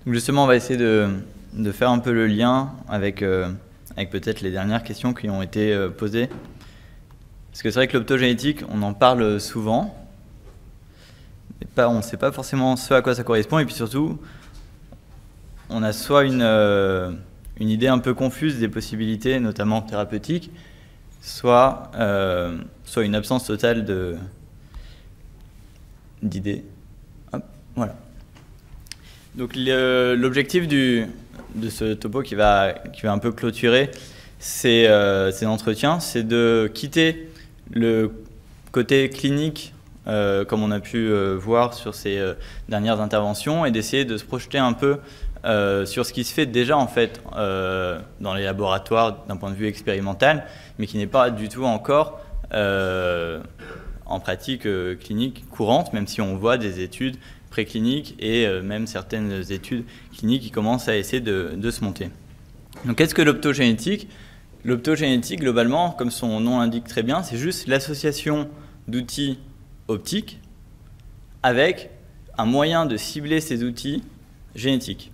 Justement, on va essayer de faire un peu le lien avec peut-être les dernières questions qui ont été posées. Parce que c'est vrai que l'optogénétique, on en parle souvent, mais on ne sait pas forcément ce à quoi ça correspond, et puis surtout, on a soit une idée un peu confuse des possibilités, notamment thérapeutiques, soit une absence totale d'idées. Voilà. Donc l'objectif de ce topo qui va un peu clôturer ces entretiens, c'est de quitter le côté clinique, comme on a pu voir sur ces dernières interventions, et d'essayer de se projeter un peu sur ce qui se fait déjà en fait dans les laboratoires d'un point de vue expérimental, mais qui n'est pas du tout encore en pratique clinique courante, même si on voit des études précliniques et même certaines études cliniques qui commencent à essayer de se monter. Donc qu'est-ce que l'optogénétique ? L'optogénétique, globalement, comme son nom l'indique très bien, c'est juste l'association d'outils optiques avec un moyen de cibler ces outils génétiques.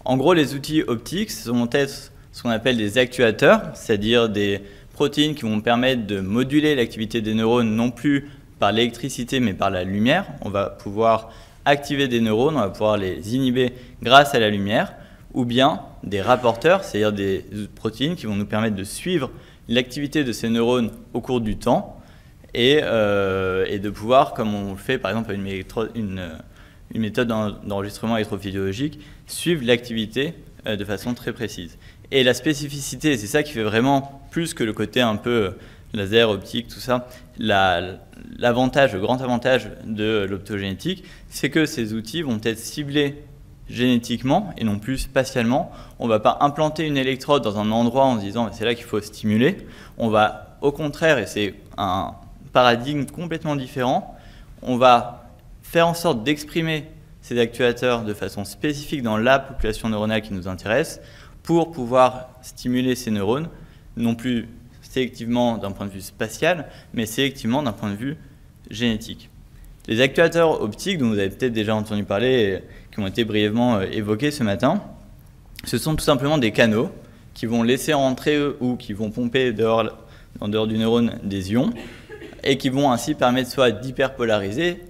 En gros, les outils optiques vont être ce qu'on appelle des actuateurs, c'est-à-dire des protéines qui vont permettre de moduler l'activité des neurones non plus par l'électricité mais par la lumière. On va pouvoir activer des neurones, on va pouvoir les inhiber grâce à la lumière, ou bien des rapporteurs, c'est-à-dire des protéines qui vont nous permettre de suivre l'activité de ces neurones au cours du temps et de pouvoir, comme on le fait par exemple avec une méthode d'enregistrement électrophysiologique, suivre l'activité de façon très précise. Et la spécificité, c'est ça qui fait vraiment plus que le côté un peu laser, optique, tout ça, le grand avantage de l'optogénétique, c'est que ces outils vont être ciblés génétiquement et non plus spatialement. On ne va pas implanter une électrode dans un endroit en se disant c'est là qu'il faut stimuler. On va au contraire, et c'est un paradigme complètement différent, on va faire en sorte d'exprimer ces actuateurs de façon spécifique dans la population neuronale qui nous intéresse pour pouvoir stimuler ces neurones, non plus sélectivement d'un point de vue spatial, mais sélectivement d'un point de vue génétique. Les actuateurs optiques, dont vous avez peut-être déjà entendu parler et qui ont été brièvement évoqués ce matin, ce sont tout simplement des canaux qui vont laisser entrer ou qui vont pomper en dehors du neurone des ions et qui vont ainsi permettre soit d'hyperpolariser,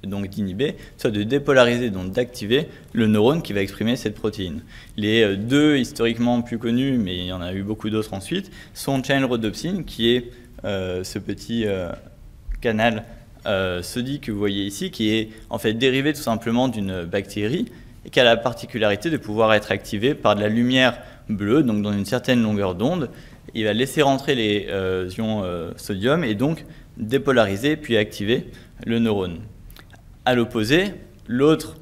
donc d'inhiber, soit de dépolariser, donc d'activer le neurone qui va exprimer cette protéine. Les deux historiquement plus connus, mais il y en a eu beaucoup d'autres ensuite, sont channelrhodopsine, qui est ce petit canal sodique que vous voyez ici, qui est en fait dérivé tout simplement d'une bactérie et qui a la particularité de pouvoir être activé par de la lumière bleue, donc dans une certaine longueur d'onde. Il va laisser rentrer les ions sodium et donc dépolariser puis activer le neurone. À l'opposé, l'autre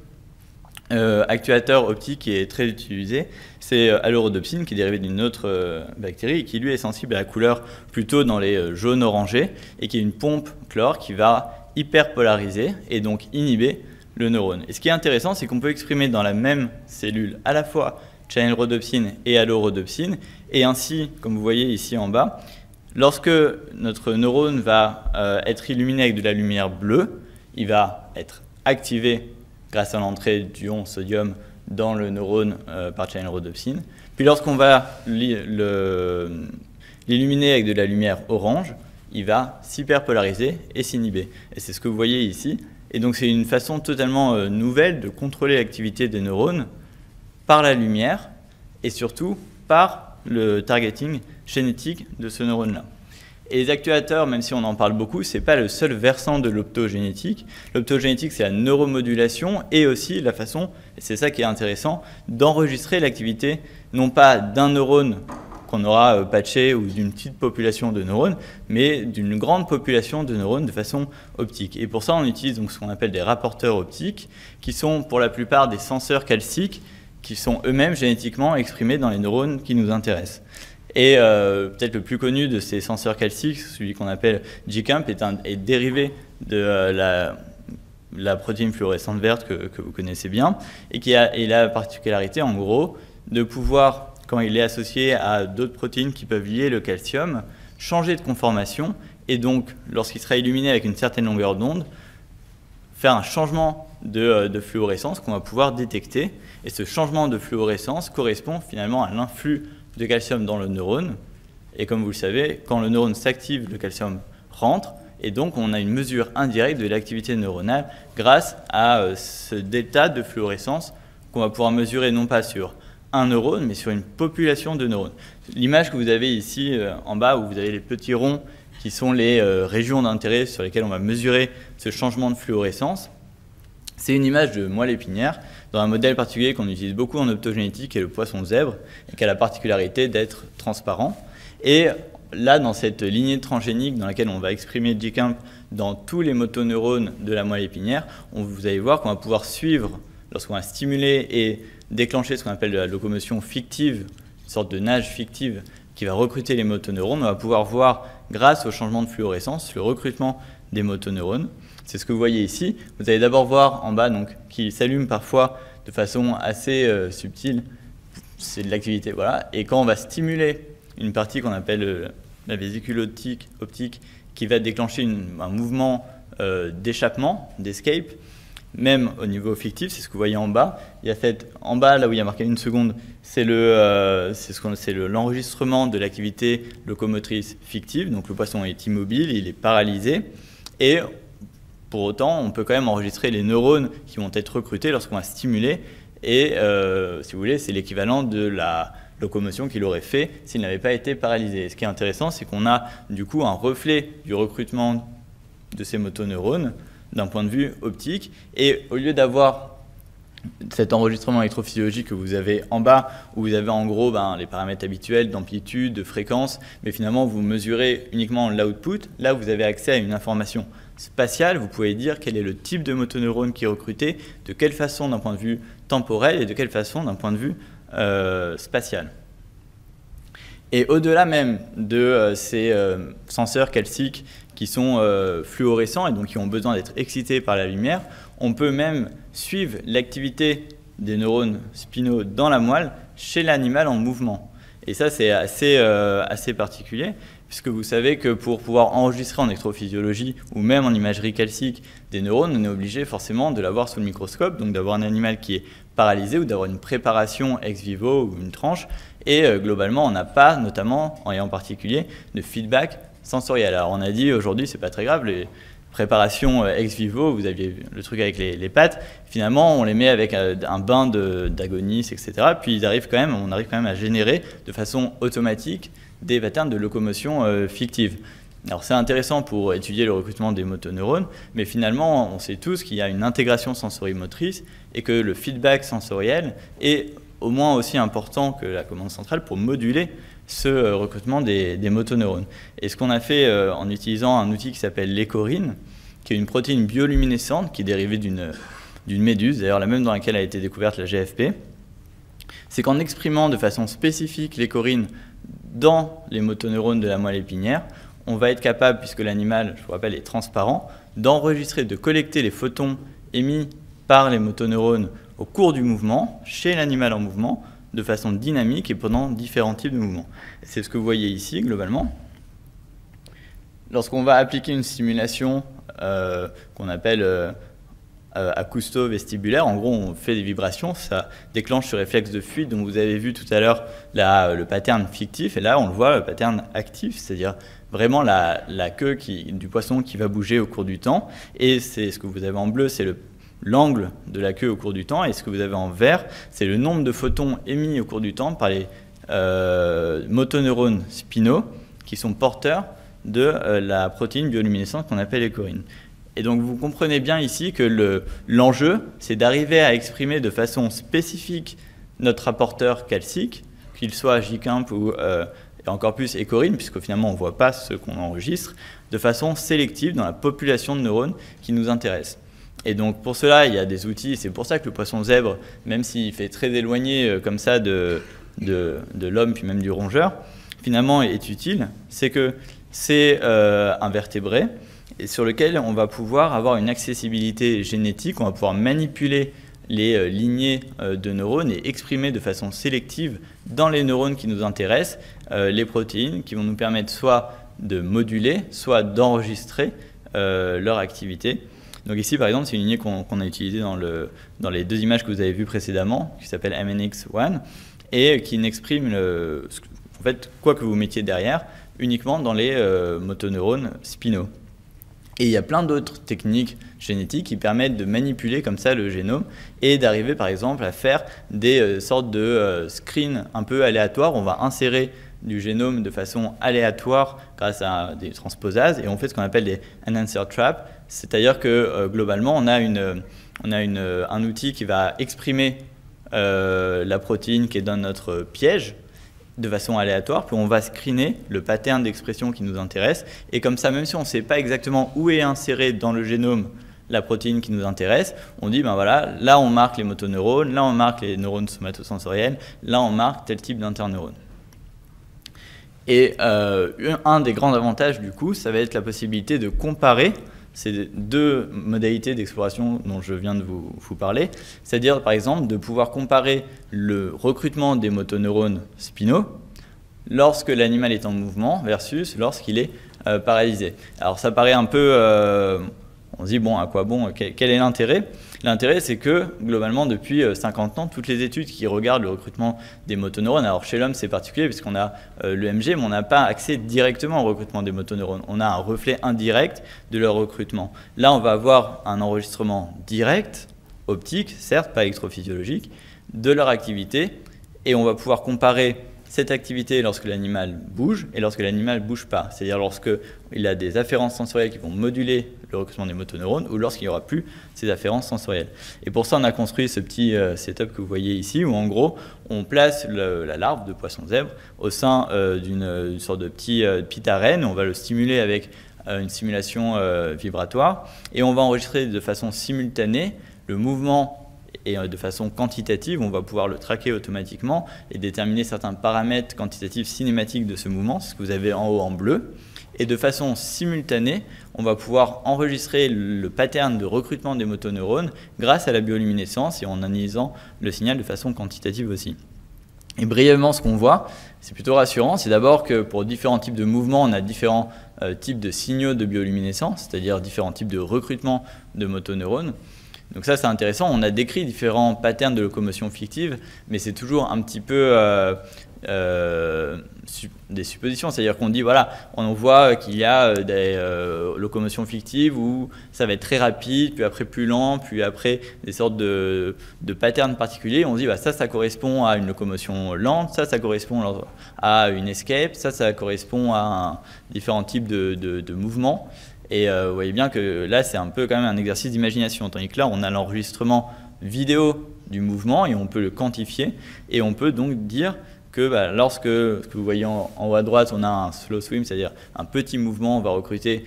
actuateur optique qui est très utilisé, c'est allorhodopsine, qui est dérivé d'une autre bactérie et qui lui est sensible à la couleur plutôt dans les jaunes orangés et qui est une pompe chlore qui va hyperpolariser et donc inhiber le neurone. Et ce qui est intéressant, c'est qu'on peut exprimer dans la même cellule à la fois channelrhodopsine et allorhodopsine, et ainsi, comme vous voyez ici en bas, lorsque notre neurone va être illuminé avec de la lumière bleue, il va être activé grâce à l'entrée du ion sodium dans le neurone par channelrhodopsine. Puis lorsqu'on va l'illuminer avec de la lumière orange, il va s'hyperpolariser et s'inhiber. Et c'est ce que vous voyez ici. Et donc c'est une façon totalement nouvelle de contrôler l'activité des neurones par la lumière et surtout par le targeting génétique de ce neurone-là. Et les actuateurs, même si on en parle beaucoup, ce n'est pas le seul versant de l'optogénétique. L'optogénétique, c'est la neuromodulation et aussi la façon, et c'est ça qui est intéressant, d'enregistrer l'activité, non pas d'un neurone qu'on aura patché ou d'une petite population de neurones, mais d'une grande population de neurones de façon optique. Et pour ça, on utilise donc ce qu'on appelle des rapporteurs optiques, qui sont pour la plupart des senseurs calciques, qui sont eux-mêmes génétiquement exprimés dans les neurones qui nous intéressent. Et peut-être le plus connu de ces senseurs calciques, celui qu'on appelle GCAMP, est dérivé de la protéine fluorescente verte que vous connaissez bien, et qui a la particularité, en gros, de pouvoir, quand il est associé à d'autres protéines qui peuvent lier le calcium, changer de conformation, et donc, lorsqu'il sera illuminé avec une certaine longueur d'onde, faire un changement de fluorescence qu'on va pouvoir détecter. Et ce changement de fluorescence correspond finalement à l'influx de calcium dans le neurone. Et comme vous le savez, quand le neurone s'active, le calcium rentre. Et donc, on a une mesure indirecte de l'activité neuronale grâce à ce delta de fluorescence qu'on va pouvoir mesurer non pas sur un neurone, mais sur une population de neurones. L'image que vous avez ici en bas, où vous avez les petits ronds qui sont les régions d'intérêt sur lesquelles on va mesurer ce changement de fluorescence, c'est une image de moelle épinière dans un modèle particulier qu'on utilise beaucoup en optogénétique, qui est le poisson zèbre, et qui a la particularité d'être transparent. Et là, dans cette lignée transgénique dans laquelle on va exprimer GCAMP dans tous les motoneurones de la moelle épinière, vous allez voir qu'on va pouvoir suivre, lorsqu'on va stimuler et déclencher ce qu'on appelle de la locomotion fictive, une sorte de nage fictive qui va recruter les motoneurones, on va pouvoir voir, grâce au changement de fluorescence, le recrutement des motoneurones. C'est ce que vous voyez ici. Vous allez d'abord voir en bas donc, qui s'allume parfois de façon assez subtile. C'est de l'activité, voilà. Et quand on va stimuler une partie qu'on appelle la vésicule optique, qui va déclencher un mouvement d'échappement, d'escape, même au niveau fictif, c'est ce que vous voyez en bas. Il y a en bas, là où il y a marqué 1 seconde, c'est l'enregistrement de l'activité locomotrice fictive. Donc le poisson est immobile, il est paralysé. Et pour autant, on peut quand même enregistrer les neurones qui vont être recrutés lorsqu'on va stimuler. Et si vous voulez, c'est l'équivalent de la locomotion qu'il aurait fait s'il n'avait pas été paralysé. Et ce qui est intéressant, c'est qu'on a du coup un reflet du recrutement de ces motoneurones d'un point de vue optique. Et au lieu d'avoir cet enregistrement électrophysiologique que vous avez en bas, où vous avez en gros les paramètres habituels d'amplitude, de fréquence, mais finalement vous mesurez uniquement l'output, là vous avez accès à une information spatiale, vous pouvez dire quel est le type de motoneurone qui est recruté, de quelle façon d'un point de vue temporel et de quelle façon d'un point de vue spatial. Et au-delà même de ces senseurs calciques qui sont fluorescents et donc qui ont besoin d'être excités par la lumière, on peut même suivre l'activité des neurones spinaux dans la moelle chez l'animal en mouvement. Et ça, c'est assez particulier, puisque vous savez que pour pouvoir enregistrer en électrophysiologie ou même en imagerie calcique des neurones, on est obligé forcément de l'avoir sous le microscope, donc d'avoir un animal qui est paralysé ou d'avoir une préparation ex vivo ou une tranche. Et globalement, on n'a pas, notamment, et en particulier, de feedback sensoriel. Alors on a dit aujourd'hui, c'est pas très grave, les préparations ex vivo, vous aviez le truc avec les pattes, finalement on les met avec un bain d'agonis, etc. Puis on arrive quand même à générer de façon automatique des patterns de locomotion fictive. Alors c'est intéressant pour étudier le recrutement des motoneurones, mais finalement on sait tous qu'il y a une intégration sensorimotrice et que le feedback sensoriel est au moins aussi important que la commande centrale pour moduler ce recrutement des motoneurones. Et ce qu'on a fait en utilisant un outil qui s'appelle l'écorine, qui est une protéine bioluminescente qui est dérivée d'une méduse, d'ailleurs la même dans laquelle a été découverte la GFP, c'est qu'en exprimant de façon spécifique l'écorine dans les motoneurones de la moelle épinière, on va être capable, puisque l'animal, je vous rappelle, est transparent, d'enregistrer, de collecter les photons émis par les motoneurones au cours du mouvement, chez l'animal en mouvement, de façon dynamique et pendant différents types de mouvements. C'est ce que vous voyez ici, globalement. Lorsqu'on va appliquer une stimulation qu'on appelle acousto-vestibulaire, en gros, on fait des vibrations, ça déclenche ce réflexe de fuite dont vous avez vu tout à l'heure le pattern fictif, et là, on le voit, le pattern actif, c'est-à-dire vraiment la queue du poisson qui va bouger au cours du temps. Et c'est ce que vous avez en bleu, c'est l'angle de la queue au cours du temps, et ce que vous avez en vert, c'est le nombre de photons émis au cours du temps par les motoneurones spinaux qui sont porteurs de la protéine bioluminescente qu'on appelle l'écorine. Et donc vous comprenez bien ici que l'enjeu, c'est d'arriver à exprimer de façon spécifique notre apporteur calcique, qu'il soit GCAMP ou et encore plus écorine, puisque finalement on ne voit pas ce qu'on enregistre, de façon sélective dans la population de neurones qui nous intéresse. Et donc pour cela, il y a des outils, c'est pour ça que le poisson zèbre, même s'il fait très éloigné comme ça de l'homme, puis même du rongeur, finalement est utile. C'est que c'est un vertébré et sur lequel on va pouvoir avoir une accessibilité génétique, on va pouvoir manipuler les lignées de neurones et exprimer de façon sélective dans les neurones qui nous intéressent les protéines qui vont nous permettre soit de moduler, soit d'enregistrer leur activité. Donc ici, par exemple, c'est une lignée qu'on a utilisée dans les 2 images que vous avez vues précédemment, qui s'appelle MNX1, et qui n'exprime en fait, quoi que vous mettiez derrière, uniquement dans les motoneurones spinaux. Et il y a plein d'autres techniques génétiques qui permettent de manipuler comme ça le génome et d'arriver par exemple à faire des sortes de screens un peu aléatoires. On va insérer du génome de façon aléatoire grâce à des transposases et on fait ce qu'on appelle des enhancer traps. C'est-à-dire que globalement on a un outil qui va exprimer la protéine qui est dans notre piège de façon aléatoire, puis on va screener le pattern d'expression qui nous intéresse, et comme ça, même si on ne sait pas exactement où est insérée dans le génome la protéine qui nous intéresse, on dit, ben voilà, là on marque les motoneurones, là on marque les neurones somatosensoriels, là on marque tel type d'interneurone. Et un des grands avantages du coup, ça va être la possibilité de comparer ces 2 modalités d'exploration dont je viens de vous parler, c'est-à-dire par exemple de pouvoir comparer le recrutement des motoneurones spinaux lorsque l'animal est en mouvement versus lorsqu'il est paralysé. Alors ça paraît un peu... on se dit, bon, à quoi bon, quel est l'intérêt? L'intérêt, c'est que, globalement, depuis 50 ans, toutes les études qui regardent le recrutement des motoneurones, alors chez l'homme, c'est particulier puisqu'on a l'EMG, mais on n'a pas accès directement au recrutement des motoneurones. On a un reflet indirect de leur recrutement. Là, on va avoir un enregistrement direct, optique, certes, pas électrophysiologique, de leur activité, et on va pouvoir comparer cette activité lorsque l'animal bouge et lorsque l'animal ne bouge pas. C'est-à-dire lorsqu'il a des afférences sensorielles qui vont moduler le recrutement des motoneurones ou lorsqu'il n'y aura plus ces afférences sensorielles. Et pour ça, on a construit ce petit setup que vous voyez ici où en gros, on place la larve de poisson zèbre au sein d'une sorte de petite arène. On va le stimuler avec une stimulation vibratoire et on va enregistrer de façon simultanée le mouvement et de façon quantitative, on va pouvoir le traquer automatiquement et déterminer certains paramètres quantitatifs cinématiques de ce mouvement, ce que vous avez en haut en bleu. Et de façon simultanée, on va pouvoir enregistrer le pattern de recrutement des motoneurones grâce à la bioluminescence et en analysant le signal de façon quantitative aussi. Et brièvement, ce qu'on voit, c'est plutôt rassurant, c'est d'abord que pour différents types de mouvements, on a différents types de signaux de bioluminescence, c'est-à-dire différents types de recrutement de motoneurones. Donc ça, c'est intéressant. On a décrit différents patterns de locomotion fictive, mais c'est toujours un petit peu des suppositions. C'est-à-dire qu'on dit, voilà, on voit qu'il y a des locomotions fictives où ça va être très rapide, puis après plus lent, puis après des sortes de patterns particuliers. On se dit, bah, ça correspond à une locomotion lente, ça correspond à une escape, ça correspond à différents types de mouvements. Et vous voyez bien que là, c'est un peu quand même un exercice d'imagination. Tandis que là, on a l'enregistrement vidéo du mouvement et on peut le quantifier. Et on peut donc dire que lorsque, ce que vous voyez en haut à droite, on a un slow swim, c'est-à-dire un petit mouvement, on va recruter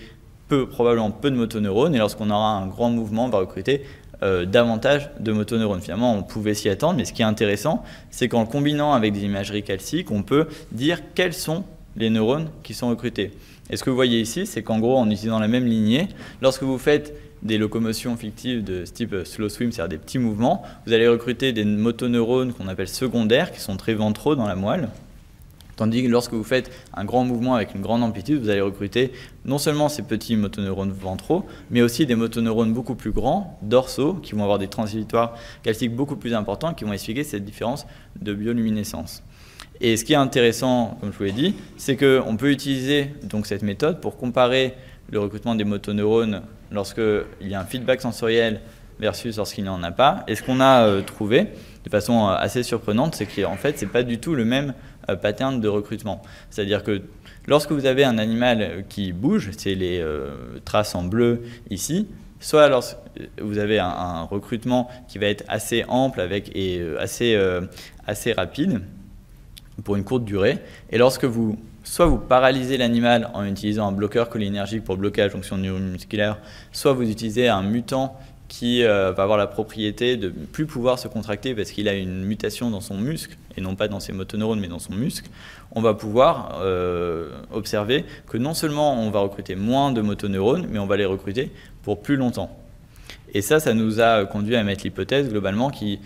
probablement peu de motoneurones. Et lorsqu'on aura un grand mouvement, on va recruter davantage de motoneurones. Finalement, on pouvait s'y attendre. Mais ce qui est intéressant, c'est qu'en le combinant avec des imageries calciques, on peut dire quels sont les neurones qui sont recrutés. Et ce que vous voyez ici, c'est qu'en gros, en utilisant la même lignée, lorsque vous faites des locomotions fictives de ce type slow swim, c'est-à-dire des petits mouvements, vous allez recruter des motoneurones qu'on appelle secondaires, qui sont très ventraux dans la moelle. Tandis que lorsque vous faites un grand mouvement avec une grande amplitude, vous allez recruter non seulement ces petits motoneurones ventraux, mais aussi des motoneurones beaucoup plus grands, dorsaux, qui vont avoir des transitoires calciques beaucoup plus importants, qui vont expliquer cette différence de bioluminescence. Et ce qui est intéressant, comme je vous l'ai dit, c'est qu'on peut utiliser donc cette méthode pour comparer le recrutement des motoneurones lorsqu'il y a un feedback sensoriel versus lorsqu'il n'y en a pas. Et ce qu'on a trouvé de façon assez surprenante, c'est qu'en fait, ce n'est pas du tout le même pattern de recrutement. C'est-à-dire que lorsque vous avez un animal qui bouge, c'est les traces en bleu ici, soit lorsque vous avez un recrutement qui va être assez ample et assez rapide, pour une courte durée, et lorsque soit vous paralysez l'animal en utilisant un bloqueur cholinergique pour bloquer la jonction neuromusculaire, soit vous utilisez un mutant qui va avoir la propriété de ne plus pouvoir se contracter parce qu'il a une mutation dans son muscle, et non pas dans ses motoneurones, mais dans son muscle, on va pouvoir observer que non seulement on va recruter moins de motoneurones, mais on va les recruter pour plus longtemps. Et ça nous a conduit à mettre l'hypothèse globalement qui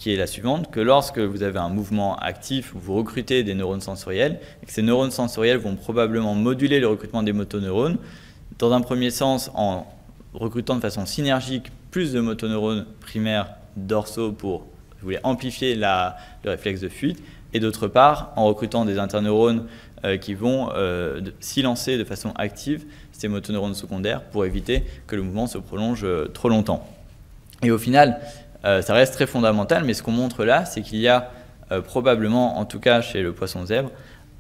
est la suivante, que lorsque vous avez un mouvement actif où vous recrutez des neurones sensoriels, et que ces neurones sensoriels vont probablement moduler le recrutement des motoneurones, dans un premier sens en recrutant de façon synergique plus de motoneurones primaires dorsaux pour, si vous voulez, amplifier le réflexe de fuite, et d'autre part, en recrutant des interneurones qui vont silencer de façon active ces motoneurones secondaires pour éviter que le mouvement se prolonge trop longtemps. Et au final, ça reste très fondamental, mais ce qu'on montre là, c'est qu'il y a probablement, en tout cas chez le poisson zèbre,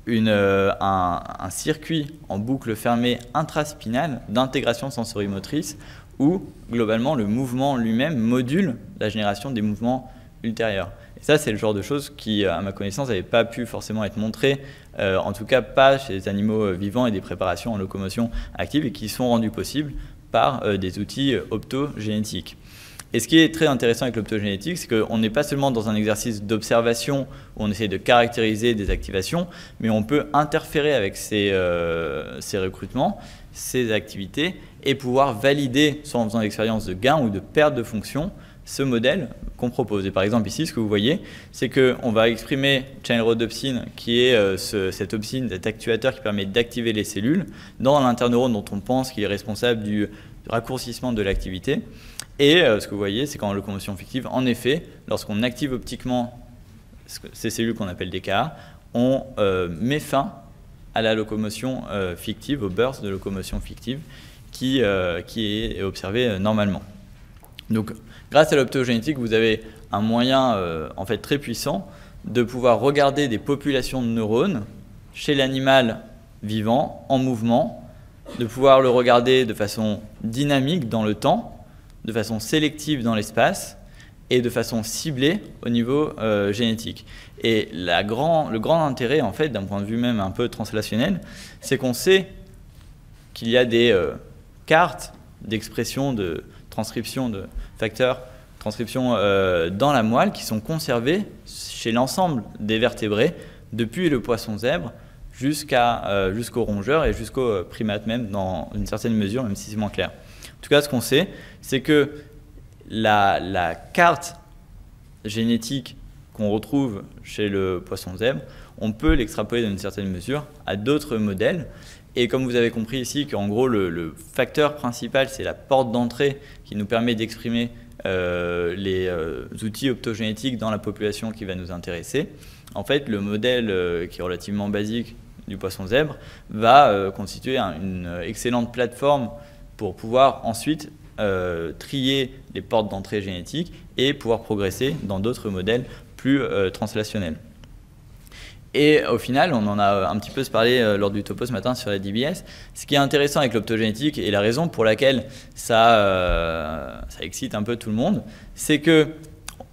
un circuit en boucle fermée intraspinale d'intégration sensorimotrice où, globalement, le mouvement lui-même module la génération des mouvements ultérieurs. Et ça, c'est le genre de choses qui, à ma connaissance, n'avaient pas pu forcément être montrées, en tout cas pas chez les animaux vivants et des préparations en locomotion active, et qui sont rendues possibles par des outils optogénétiques. Et ce qui est très intéressant avec l'optogénétique, c'est qu'on n'est pas seulement dans un exercice d'observation où on essaie de caractériser des activations, mais on peut interférer avec ces recrutements, ces activités, et pouvoir valider, soit en faisant l'expérience de gain ou de perte de fonction, ce modèle qu'on propose. Et par exemple ici, ce que vous voyez, c'est qu'on va exprimer channel rhodopsine, qui est cet opsine, cet actuateur qui permet d'activer les cellules, dans l'interneurone dont on pense qu'il est responsable du raccourcissement de l'activité. Et ce que vous voyez, c'est qu'en locomotion fictive, en effet, lorsqu'on active optiquement ces cellules qu'on appelle des KA, on met fin à la locomotion fictive, au burst de locomotion fictive qui est observé normalement. Donc, grâce à l'optogénétique, vous avez un moyen en fait très puissant de pouvoir regarder des populations de neurones chez l'animal vivant, en mouvement, de pouvoir le regarder de façon dynamique dans le temps, de façon sélective dans l'espace et de façon ciblée au niveau génétique. Et le grand intérêt, en fait, d'un point de vue même un peu translationnel, c'est qu'on sait qu'il y a des cartes d'expression, de transcription de facteurs, transcription dans la moelle qui sont conservées chez l'ensemble des vertébrés depuis le poisson zèbre jusqu'au rongeur et jusqu'au primate même dans une certaine mesure, même si c'est moins clair. En tout cas, ce qu'on sait, c'est que la carte génétique qu'on retrouve chez le poisson zèbre, on peut l'extrapoler dans une certaine mesure à d'autres modèles. Et comme vous avez compris ici qu'en gros, le facteur principal, c'est la porte d'entrée qui nous permet d'exprimer les outils optogénétiques dans la population qui va nous intéresser. En fait, le modèle qui est relativement basique du poisson zèbre va constituer une excellente plateforme pour pouvoir ensuite trier les portes d'entrée génétiques et pouvoir progresser dans d'autres modèles plus translationnels. Et au final, on en a un petit peu parlé lors du topo ce matin sur la DBS. Ce qui est intéressant avec l'optogénétique et la raison pour laquelle ça excite un peu tout le monde, c'est que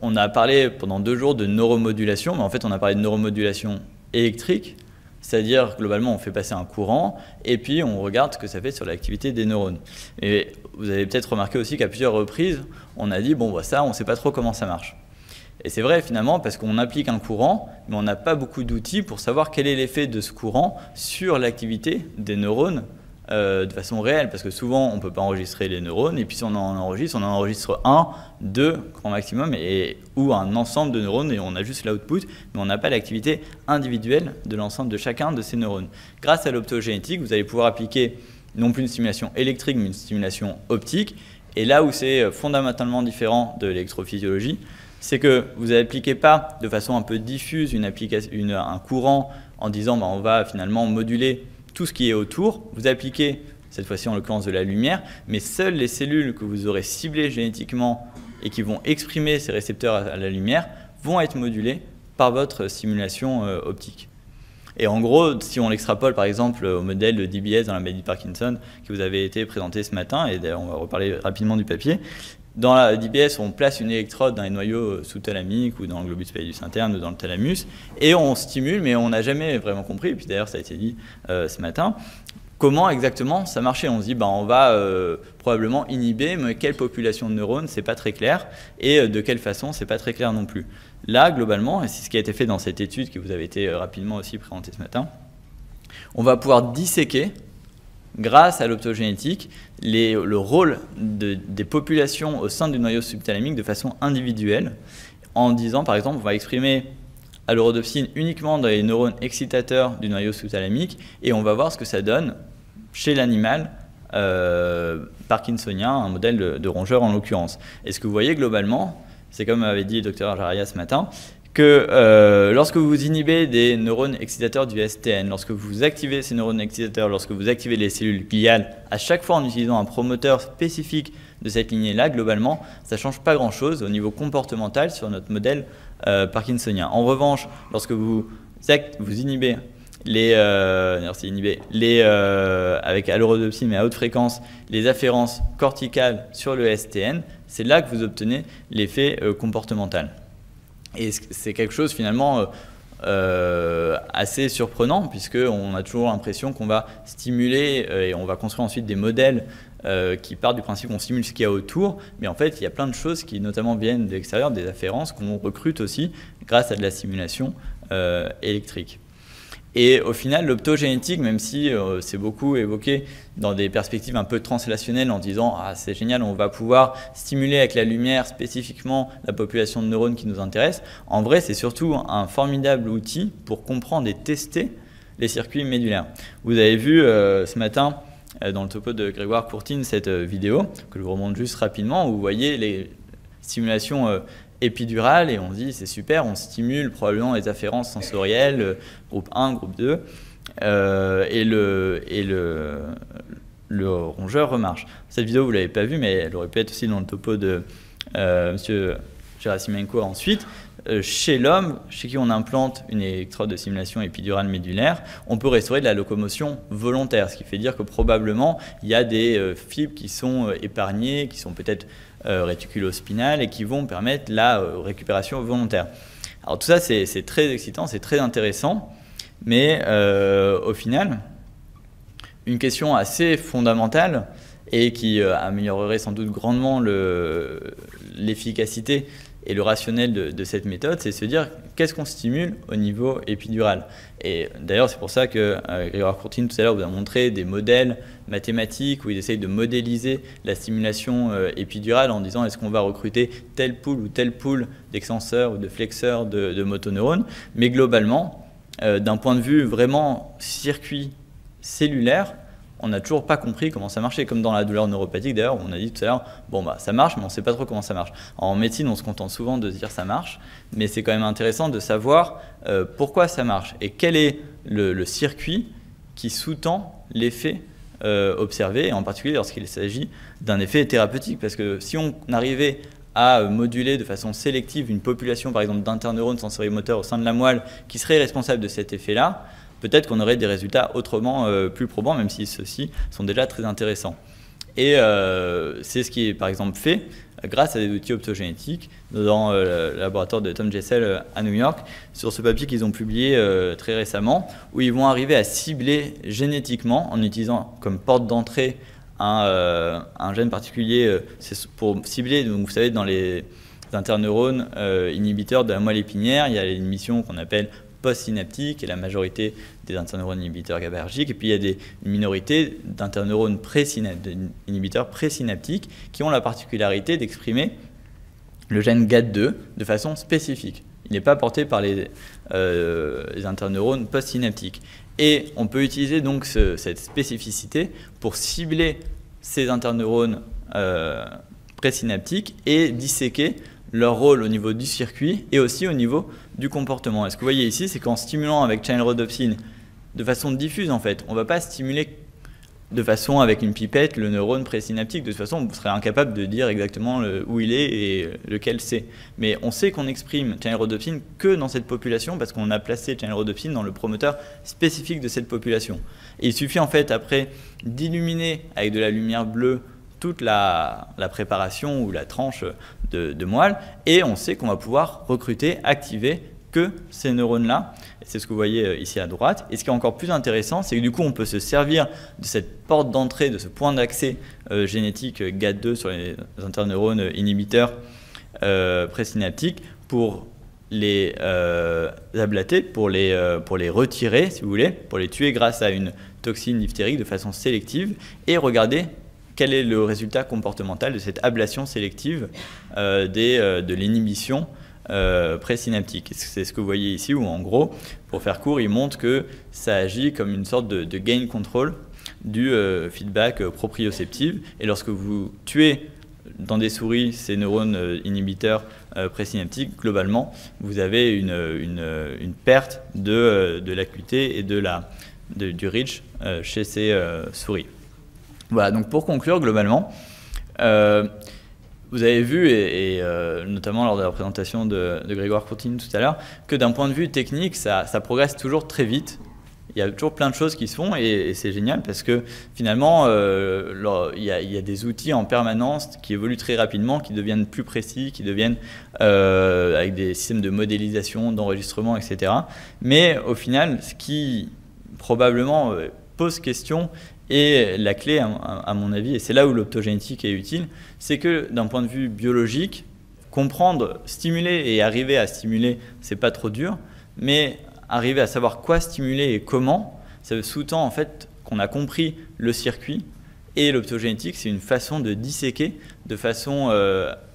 on a parlé pendant 2 jours de neuromodulation, mais en fait on a parlé de neuromodulation électrique, c'est-à-dire globalement on fait passer un courant et puis on regarde ce que ça fait sur l'activité des neurones. Et vous avez peut-être remarqué aussi qu'à plusieurs reprises, on a dit bon bah ça on ne sait pas trop comment ça marche. Et c'est vrai finalement parce qu'on applique un courant, mais on n'a pas beaucoup d'outils pour savoir quel est l'effet de ce courant sur l'activité des neurones de façon réelle. Parce que souvent, on ne peut pas enregistrer les neurones, et puis si on en enregistre 1, 2 grand maximum, ou un ensemble de neurones, et on a juste l'output, mais on n'a pas l'activité individuelle de l'ensemble de chacun de ces neurones. Grâce à l'optogénétique, vous allez pouvoir appliquer non plus une stimulation électrique, mais une stimulation optique. Et là où c'est fondamentalement différent de l'électrophysiologie, c'est que vous n'appliquez pas de façon un peu diffuse un courant en disant on va finalement moduler tout ce qui est autour. Vous appliquez, cette fois-ci en l'occurrence de la lumière, mais seules les cellules que vous aurez ciblées génétiquement et qui vont exprimer ces récepteurs à la lumière vont être modulées par votre stimulation optique. Et en gros, si on l'extrapole par exemple au modèle de DBS dans la maladie de Parkinson qui vous avait été présenté ce matin, et d'ailleurs on va reparler rapidement du papier, dans la DBS, on place une électrode dans les noyaux sous-thalamiques ou dans le globus pallidus interne ou dans le thalamus et on stimule, mais on n'a jamais vraiment compris, et puis d'ailleurs ça a été dit ce matin, comment exactement ça marchait. On se dit on va probablement inhiber, mais quelle population de neurones, c'est pas très clair, et de quelle façon, c'est pas très clair non plus. Là, globalement, et c'est ce qui a été fait dans cette étude qui vous avait été rapidement aussi présentée ce matin, on va pouvoir disséquer grâce à l'optogénétique, le rôle des populations au sein du noyau subthalamique de façon individuelle, en disant par exemple on va exprimer à l'eurodopsine uniquement dans les neurones excitateurs du noyau subthalamique et on va voir ce que ça donne chez l'animal parkinsonien, un modèle de rongeur en l'occurrence. Et ce que vous voyez globalement, c'est comme avait dit le Dr Jaria ce matin, que lorsque vous inhibez des neurones excitateurs du STN, lorsque vous activez ces neurones excitateurs, lorsque vous activez les cellules gliales, à chaque fois en utilisant un promoteur spécifique de cette lignée-là, globalement, ça ne change pas grand-chose au niveau comportemental sur notre modèle parkinsonien. En revanche, lorsque vous inhibez avec allorodopsine mais à haute fréquence, les afférences corticales sur le STN, c'est là que vous obtenez l'effet comportemental. Et c'est quelque chose finalement assez surprenant, puisqu'on a toujours l'impression qu'on va stimuler et on va construire ensuite des modèles qui partent du principe qu'on stimule ce qu'il y a autour, mais en fait il y a plein de choses qui notamment viennent de l'extérieur, des afférences qu'on recrute aussi grâce à de la stimulation électrique. Et au final, l'optogénétique, même si c'est beaucoup évoqué dans des perspectives un peu translationnelles en disant « Ah, c'est génial, on va pouvoir stimuler avec la lumière spécifiquement la population de neurones qui nous intéresse », en vrai, c'est surtout un formidable outil pour comprendre et tester les circuits médulaires. Vous avez vu ce matin, dans le topo de Grégoire Courtine, cette vidéo, que je vous remonte juste rapidement, où vous voyez les stimulations épidurale et on se dit c'est super, on stimule probablement les afférences sensorielles, groupe 1, groupe 2, et le rongeur remarche. Cette vidéo, vous ne l'avez pas vue, mais elle aurait pu être aussi dans le topo de M. Gerasimenko ensuite. Chez l'homme, chez qui on implante une électrode de stimulation épidurale médulaire, on peut restaurer de la locomotion volontaire, ce qui fait dire que probablement il y a des fibres qui sont épargnées, qui sont peut-être réticulospinales et qui vont permettre la récupération volontaire. Alors tout ça, c'est très excitant, c'est très intéressant, mais au final, une question assez fondamentale et qui améliorerait sans doute grandement l'efficacité et le rationnel de cette méthode, c'est se dire qu'est-ce qu'on stimule au niveau épidural. Et d'ailleurs, c'est pour ça que Grégoire Courtine, tout à l'heure, vous a montré des modèles mathématiques où il essaye de modéliser la stimulation épidurale en disant est-ce qu'on va recruter telle pool d'extenseurs ou de flexeurs de motoneurones. Mais globalement, d'un point de vue vraiment circuit cellulaire, on n'a toujours pas compris comment ça marchait, comme dans la douleur neuropathique d'ailleurs, on a dit tout à l'heure, bon bah ça marche, mais on ne sait pas trop comment ça marche. En médecine, on se contente souvent de se dire ça marche, mais c'est quand même intéressant de savoir pourquoi ça marche et quel est le circuit qui sous-tend l'effet observé, et en particulier lorsqu'il s'agit d'un effet thérapeutique, parce que si on arrivait à moduler de façon sélective une population par exemple d'interneurones sensorimoteurs au sein de la moelle qui serait responsable de cet effet-là, peut-être qu'on aurait des résultats autrement plus probants, même si ceux-ci sont déjà très intéressants. Et c'est ce qui est par exemple fait grâce à des outils optogénétiques dans le laboratoire de Tom Jessel à New York, sur ce papier qu'ils ont publié très récemment, où ils vont arriver à cibler génétiquement, en utilisant comme porte d'entrée un gène particulier, c'est pour cibler, donc vous savez, dans les interneurones inhibiteurs de la moelle épinière, il y a l'émission qu'on appelle post-synaptique et la majorité des interneurones inhibiteurs GABAergiques, et puis il y a une minorité d'interneurones inhibiteurs présynaptiques qui ont la particularité d'exprimer le gène GAT2 de façon spécifique. Il n'est pas porté par les interneurones post-synaptiques. Et on peut utiliser donc cette spécificité pour cibler ces interneurones présynaptiques et disséquer leur rôle au niveau du circuit et aussi au niveau du comportement. Et ce que vous voyez ici, c'est qu'en stimulant avec channel rhodopsine de façon diffuse, en fait, on ne va pas stimuler de façon avec une pipette le neurone présynaptique. De toute façon, vous serez incapable de dire exactement où il est et lequel c'est. Mais on sait qu'on exprime channel rhodopsine que dans cette population parce qu'on a placé channel rhodopsine dans le promoteur spécifique de cette population. Et il suffit en fait après d'illuminer avec de la lumière bleue toute la préparation ou la tranche de moelle, et on sait qu'on va pouvoir recruter, activer que ces neurones-là. C'est ce que vous voyez ici à droite. Et ce qui est encore plus intéressant, c'est que du coup, on peut se servir de cette porte d'entrée, de ce point d'accès génétique GAT2 sur les interneurones inhibiteurs présynaptiques pour les ablater, pour les retirer, si vous voulez, pour les tuer grâce à une toxine diphtérique de façon sélective, et regarder quel est le résultat comportemental de cette ablation sélective de l'inhibition présynaptique. C'est ce que vous voyez ici, où en gros, pour faire court, il montre que ça agit comme une sorte de gain control du feedback proprioceptif. Et lorsque vous tuez dans des souris ces neurones inhibiteurs présynaptiques, globalement, vous avez une perte de l'acuité et du reach chez ces souris. Voilà, donc pour conclure, globalement, vous avez vu, et notamment lors de la présentation de Grégoire Courtine tout à l'heure, que d'un point de vue technique, ça progresse toujours très vite. Il y a toujours plein de choses qui se font et c'est génial parce que finalement, il y a des outils en permanence qui évoluent très rapidement, qui deviennent plus précis, qui deviennent avec des systèmes de modélisation, d'enregistrement, etc. Mais au final, ce qui probablement pose question et la clé, à mon avis, et c'est là où l'optogénétique est utile, c'est que d'un point de vue biologique, comprendre, stimuler et arriver à stimuler, c'est pas trop dur, mais arriver à savoir quoi stimuler et comment, ça sous-tend en fait qu'on a compris le circuit, et l'optogénétique, c'est une façon de disséquer de façon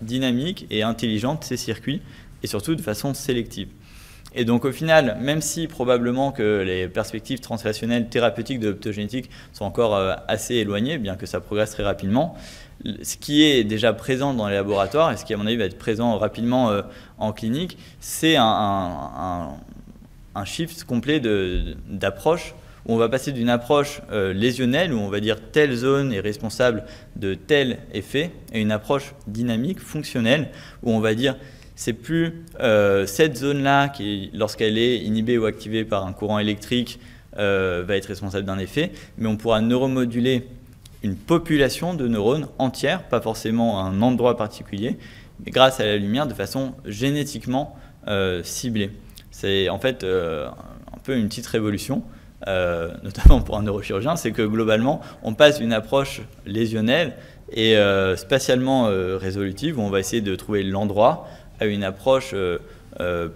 dynamique et intelligente ces circuits, et surtout de façon sélective. Et donc au final, même si probablement que les perspectives translationnelles thérapeutiques de l'optogénétique sont encore assez éloignées, bien que ça progresse très rapidement, ce qui est déjà présent dans les laboratoires et ce qui à mon avis va être présent rapidement en clinique, c'est un shift complet d'approche où on va passer d'une approche lésionnelle où on va dire telle zone est responsable de tel effet à une approche dynamique, fonctionnelle où on va dire c'est plus cette zone-là qui, lorsqu'elle est inhibée ou activée par un courant électrique, va être responsable d'un effet, mais on pourra neuromoduler une population de neurones entière, pas forcément un endroit particulier, mais grâce à la lumière de façon génétiquement ciblée. C'est en fait un peu une petite révolution, notamment pour un neurochirurgien, c'est que globalement, on passe d'une approche lésionnelle et spatialement résolutive, où on va essayer de trouver l'endroit, à une approche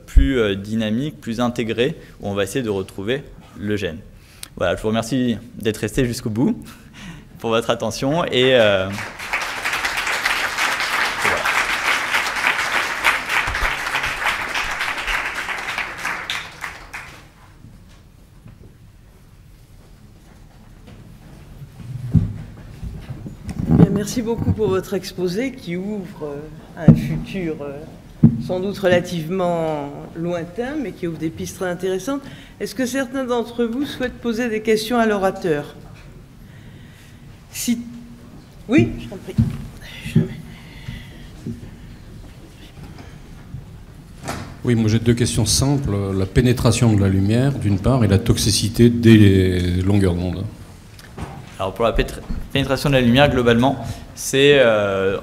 plus dynamique, plus intégrée, où on va essayer de retrouver le gène. Voilà, je vous remercie d'être resté jusqu'au bout, pour votre attention, et voilà. Bien, merci beaucoup pour votre exposé qui ouvre un futur sans doute relativement lointain, mais qui ouvre des pistes très intéressantes. Est-ce que certains d'entre vous souhaitent poser des questions à l'orateur? Si... Oui, je t'en prie. Oui, moi j'ai deux questions simples. La pénétration de la lumière, d'une part, et la toxicité des longueurs d'onde. Alors pour la pénétration de la lumière, globalement, c'est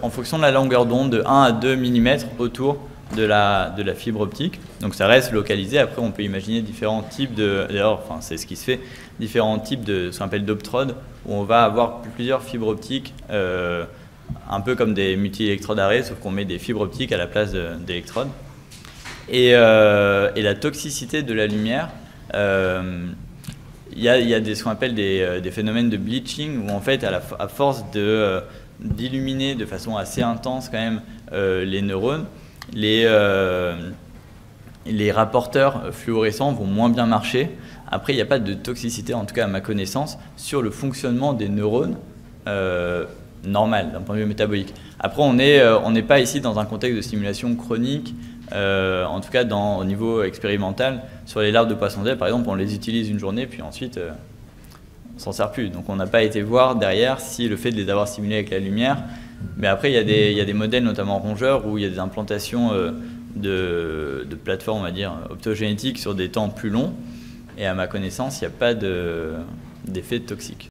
en fonction de la longueur d'onde de 1 à 2 mm autour de la fibre optique. Donc ça reste localisé. Après, on peut imaginer différents types de... D'ailleurs, enfin, c'est ce qui se fait, différents types de ce qu'on appelle d'optrodes, où on va avoir plusieurs fibres optiques, un peu comme des multi-électrodes arrêts, sauf qu'on met des fibres optiques à la place d'électrodes. Et la toxicité de la lumière, il y a ce qu'on appelle des phénomènes de bleaching, où en fait, à force d'illuminer de façon assez intense quand même les neurones, les rapporteurs fluorescents vont moins bien marcher. Après, il n'y a pas de toxicité, en tout cas à ma connaissance, sur le fonctionnement des neurones normal d'un point de vue métabolique. Après, on n'est pas ici dans un contexte de stimulation chronique, en tout cas au niveau expérimental. Sur les larves de poisson-d'aile, par exemple, on les utilise une journée, puis ensuite, on s'en sert plus. Donc on n'a pas été voir derrière si le fait de les avoir stimulés avec la lumière. Mais après, il y a des modèles, notamment rongeurs, où il y a des implantations de plateformes, on va dire, optogénétiques sur des temps plus longs. Et à ma connaissance, il n'y a pas d'effet toxique.